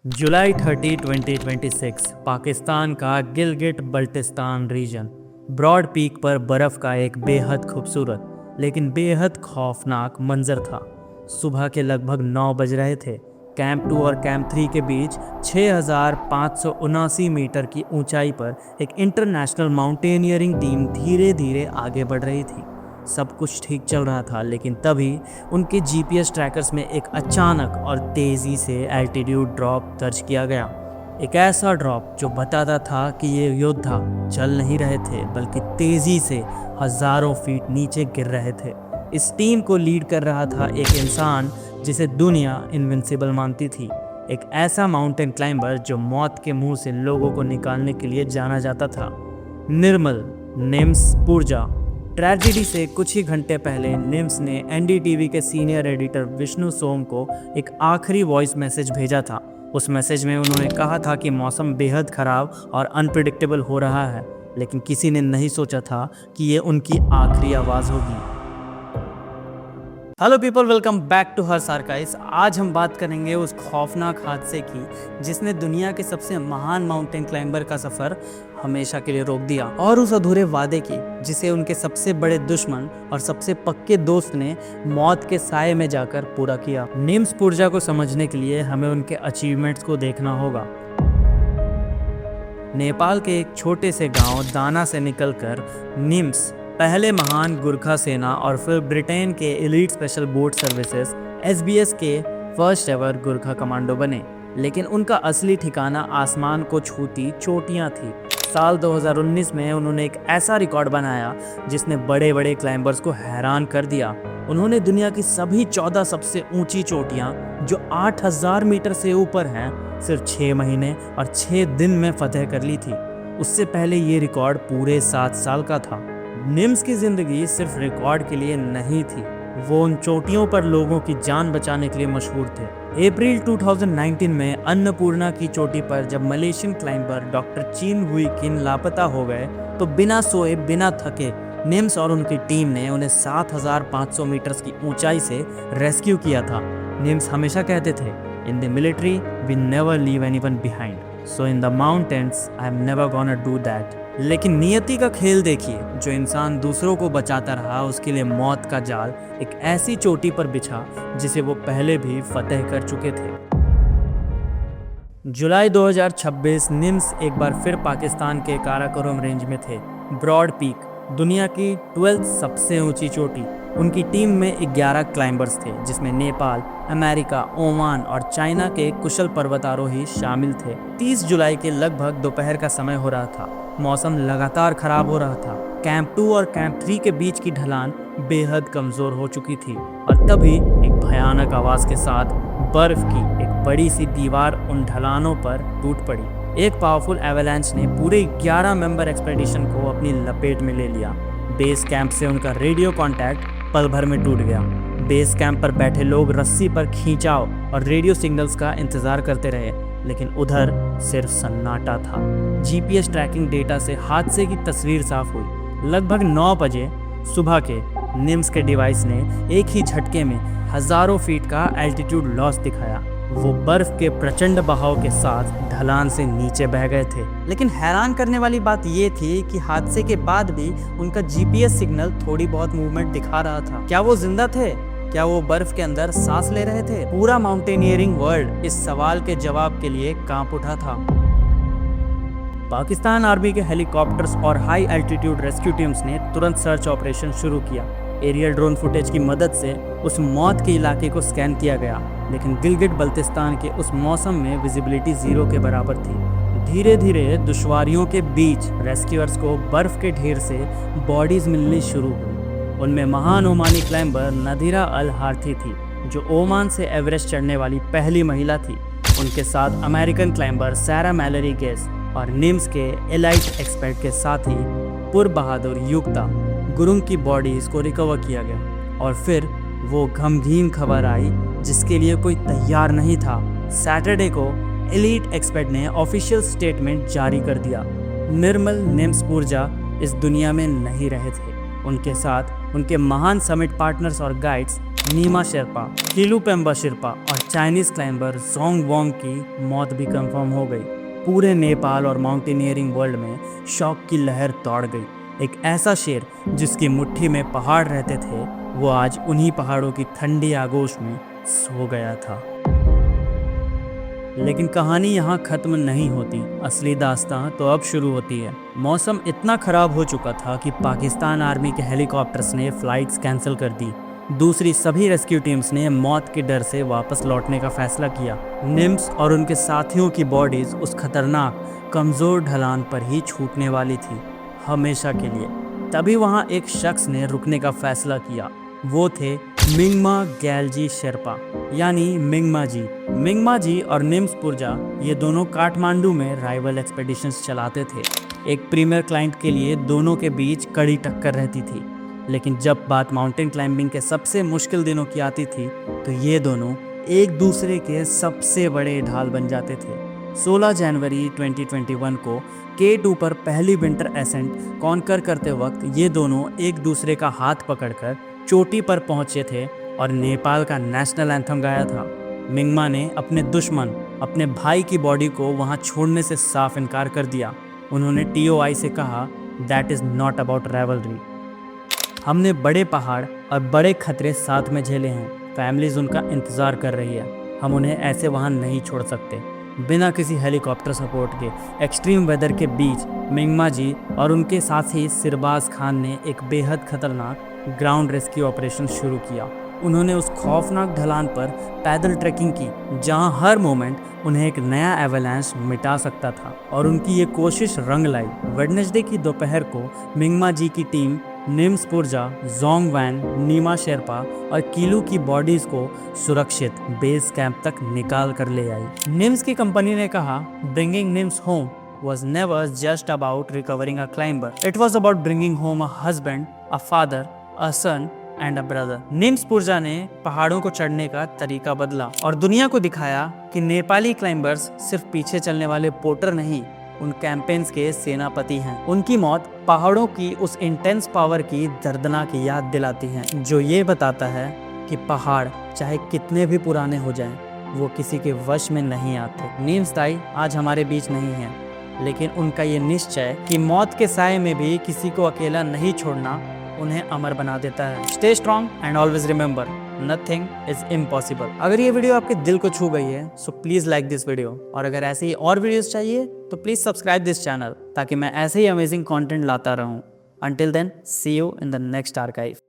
जुलाई 30, 2026 पाकिस्तान का Gilgit Baltistan region. Broad Peak पर बर्फ का एक बेहद खूबसूरत लेकिन बेहद खौफनाक मंजर था। सुबह के लगभग 9 बज रहे थे। कैंप 2 और कैंप 3 के बीच 6,579 मीटर की ऊंचाई पर एक इंटरनेशनल माउंटेनियरिंग टीम धीरे धीरे आगे बढ़ रही थी। सब कुछ ठीक चल रहा था, लेकिन तभी उनके जीपीएस ट्रैकर्स में एक अचानक और तेज़ी से एल्टीट्यूड ड्रॉप दर्ज किया गया। एक ऐसा ड्रॉप जो बताता था कि ये योद्धा चल नहीं रहे थे, बल्कि तेज़ी से हज़ारों फीट नीचे गिर रहे थे। इस टीम को लीड कर रहा था एक इंसान जिसे दुनिया इनविंसिबल मानती थी। एक ऐसा माउंटेन क्लाइंबर जो मौत के मुंह से लोगों को निकालने के लिए जाना जाता था। निर्मल निम्सपुरजा। ट्रेजेडी से कुछ ही घंटे पहले निम्स ने एनडीटीवी के सीनियर एडिटर विष्णु सोम को एक आखिरी वॉइस मैसेज भेजा था। उस मैसेज में उन्होंने कहा था कि मौसम बेहद ख़राब और अनप्रिडिक्टेबल हो रहा है, लेकिन किसी ने नहीं सोचा था कि ये उनकी आखिरी आवाज़ होगी। Hello people, welcome back to Harsh Archives. आज हम बात करेंगे उस खौफनाक हादसे की जिसने दुनिया के सबसे महान माउंटेन क्लाइंबर का सफ़र हमेशा के लिए रोक दिया, और उस अधूरे वादे की जिसे उनके सबसे बड़े दुश्मन और सबसे पक्के दोस्त ने मौत के साए में जाकर पूरा किया। निम्सपुरजा को समझने के लिए हमें उनके अचीवमेंट्स को देखना होगा। नेपाल के एक छोटे से गांव दाना से निकलकर निम्स पहले महान गुरखा सेना और फिर ब्रिटेन के elite special boat services SBS के फर्स्ट एवर गुरखा कमांडो बने। लेकिन उनका असली ठिकाना आसमान को छूती चोटियां थी। साल 2019 में उन्होंने एक ऐसा रिकॉर्ड बनाया जिसने बड़े बड़े क्लाइंबर्स को हैरान कर दिया। उन्होंने दुनिया की सभी 14 सबसे ऊंची चोटियां जो 8,000 मीटर से ऊपर हैं सिर्फ 6 महीने और 6 दिन में फतह कर ली थी। उससे पहले ये रिकॉर्ड पूरे 7 साल का था। निम्स की जिंदगी सिर्फ रिकॉर्ड के लिए नहीं थी, वो उन चोटियों पर लोगों की जान बचाने के लिए मशहूर थे। अप्रैल 2019 में अन्नपूर्णा की चोटी पर जब मलेशियन क्लाइंबर डॉक्टर चीन हुई किन लापता हो गए तो बिना सोए बिना थके निम्स और उनकी टीम ने उन्हें 7,500 मीटर की ऊंचाई से रेस्क्यू किया था। निम्स हमेशा कहते थे, in the military we never leave anyone behind, so in the mountains I am never gonna do that. लेकिन नियति का खेल देखिए, जो इंसान दूसरों को बचाता रहा उसके लिए मौत का जाल एक ऐसी चोटी पर बिछा जिसे वो पहले भी फतह कर चुके थे। जुलाई 2026 निम्स एक बार फिर पाकिस्तान के काराकोरम रेंज में थे। ब्रॉड पीक दुनिया की 12th सबसे ऊंची चोटी। उनकी टीम में 11 क्लाइंबर्स थे, जिसमें नेपाल, अमेरिका, ओमान और चाइना के कुशल पर्वतारोही शामिल थे। 30 जुलाई के लगभग दोपहर का समय हो रहा था। मौसम लगातार खराब हो रहा था। कैंप 2 और कैंप 3 के बीच की ढलान बेहद कमजोर हो चुकी थी, और तभी एक भयानक आवाज के साथ बर्फ की एक बड़ी सी दीवार उन ढलानों पर टूट पड़ी। एक पावरफुल एवलांच ने पूरे 11 मेंबर एक्सपेडिशन को अपनी लपेट में ले लिया। बेस कैंप से उनका रेडियो कांटेक्ट पल भर में टूट गया। बेस कैंप पर बैठे लोग रस्सी पर खींचाव और रेडियो सिग्नल्स का इंतजार करते रहे, लेकिन उधर सिर्फ सन्नाटा था। जीपीएस ट्रैकिंग डेटा से हादसे की तस्वीर साफ हुई। लगभग 9 बजे सुबह के निम्स के डिवाइस ने एक ही झटके में हजारों फीट का एल्टीट्यूड लॉस दिखाया। वो बर्फ के प्रचंड बहाव के साथ ढलान से नीचे बह गए थे। लेकिन हैरान करने वाली बात ये थी कि हादसे के बाद भी उनका जीपीएस सिग्नल थोड़ी बहुत मूवमेंट दिखा रहा था। क्या वो जिंदा थे? क्या वो बर्फ के अंदर सांस ले रहे थे? पूरा माउंटेनियरिंग वर्ल्ड इस सवाल के जवाब के लिए कांप उठा था। पाकिस्तान आर्मी के हेलीकॉप्टर्स और हाई एल्टीट्यूड रेस्क्यू टीम्स ने तुरंत सर्च ऑपरेशन शुरू किया। एरियल ड्रोन फुटेज की मदद से उस मौत के इलाके को स्कैन किया गया, लेकिन गिलगिट बल्तिस्तान के उस मौसम में विजिबिलिटी 0 के बराबर थी। धीरे धीरे दुश्वारियों के बीच रेस्क्यूअर्स को बर्फ के ढेर से बॉडीज मिलनी शुरू हुई। उनमें महान ओमानी क्लाइंबर नदीरा अल हार्थी थी, जो ओमान से एवरेस्ट चढ़ने वाली पहली महिला थी। उनके साथ अमेरिकन क्लाइंबर सारा मैलरी गेस और निम्स के एलाइट एक्सपर्ट के साथ ही पुर बहादुर युक्ता गुरुंग की बॉडीज को रिकवर किया गया। और फिर वो गमगीन खबर आई जिसके लिए कोई तैयार नहीं था। सैटरडे को एलीट एक्सपर्ट ने ऑफिशियल स्टेटमेंट जारी कर दिया। निर्मल निम्सपुरजा इस दुनिया में नहीं रहे थे। उनके साथ उनके महान समिट पार्टनर्स और गाइड्स नीमा शेरपा, किलुपेम्बा शेरपा और चाइनीज क्लाइंबर जोंग वोंग की मौत भी कंफर्म हो गई। पूरे नेपाल और माउंटेनियरिंग वर्ल्ड में शौक की लहर दौड़ गई। एक ऐसा शेर जिसकी मुट्ठी में पहाड़ रहते थे, वो आज उन्हीं पहाड़ों की ठंडी आगोश में सो गया था। लेकिन कहानी यहाँ खत्म नहीं होती, असली दास्तां तो अब शुरू होती है। मौसम इतना खराब हो चुका था कि पाकिस्तान आर्मी के हेलीकॉप्टर्स ने फ्लाइट्स कैंसिल कर दी। दूसरी सभी रेस्क्यू टीम्स ने मौत के डर से वापस लौटने का फैसला किया। निम्स और उनके साथियों की बॉडीज उस खतरनाक कमज़ोर ढलान पर ही छूटने वाली थी, हमेशा के लिए। तभी वहाँ एक शख्स ने रुकने का फैसला किया। वो थे मिंगमा गैलजी शेरपा, यानी मिंगमा जी। मिंगमा जी और निम्स पुरजा ये दोनों काठमांडू में राइवल एक्सपेडिशंस चलाते थे। एक प्रीमियर क्लाइंट के लिए दोनों के बीच कड़ी टक्कर रहती थी। लेकिन जब बात माउंटेन क्लाइंबिंग के सबसे मुश्किल दिनों की आती थी, तो ये दोनों एक दूसरे के सबसे बड़े ढाल बन जाते थे। 16 जनवरी 2021 को K2 पर पहली विंटर एसेंट कॉन्कर करते वक्त ये दोनों एक दूसरे का हाथ पकड़कर चोटी पर पहुंचे थे और नेपाल का नेशनल एंथम गाया था। मिंगमा ने अपने दुश्मन, अपने भाई की बॉडी को वहां छोड़ने से साफ इनकार कर दिया। उन्होंने TOI से कहा, that is not about rivalry. हमने बड़े पहाड़ और बड़े खतरे साथ में झेले हैं। फैमिलीज उनका इंतज़ार कर रही है। हम उन्हें ऐसे वहाँ नहीं छोड़ सकते। बिना किसी हेलीकॉप्टर सपोर्ट के एक्सट्रीम वेदर के बीच मिंगमा जी और उनके साथी सिरबाज खान ने एक बेहद खतरनाक ग्राउंड रेस्क्यू ऑपरेशन शुरू किया। उन्होंने उस खौफनाक ढलान पर पैदल ट्रैकिंग की, जहां हर मोमेंट उन्हें एक नया एवलांच मिटा सकता था, और उनकी ये कोशिश रंग लाई। वेडनेसडे की दोपहर को मिंगमा जी की टीम निम्स पुरजा, जोंग वैन, नीमा शेरपा और कीलू की बॉडीज को सुरक्षित बेस कैंप तक निकाल कर ले आई। निम्स की कंपनी ने कहा, bringing NIMS home was never just about recovering a climber. It was about bringing home a husband, a father, a son and a brother. NIMS पुरजा ने पहाड़ों को चढ़ने का तरीका बदला और दुनिया को दिखाया कि नेपाली क्लाइंबर्स सिर्फ पीछे चलने वाले पोर्टर नहीं, उन कैंपेन्स के सेनापति हैं। उनकी मौत पहाड़ों की उस इंटेंस पावर की दर्दनाक याद दिलाती है, जो ये बताता है कि पहाड़ चाहे कितने भी पुराने हो जाएं, वो किसी के वश में नहीं आते। निम्स ताई आज हमारे बीच नहीं है, लेकिन उनका ये निश्चय कि मौत के साए में भी किसी को अकेला नहीं छोड़ना उन्हें अमर बना देता है। Stay strong and always remember, nothing is impossible. अगर ये वीडियो आपके दिल को छू गई है, so please like this video, और अगर ऐसे ही और वीडियोस चाहिए तो प्लीज़ सब्सक्राइब दिस चैनल, ताकि मैं ऐसे ही अमेजिंग कंटेंट लाता रहूं। Until then, see you in the next archive.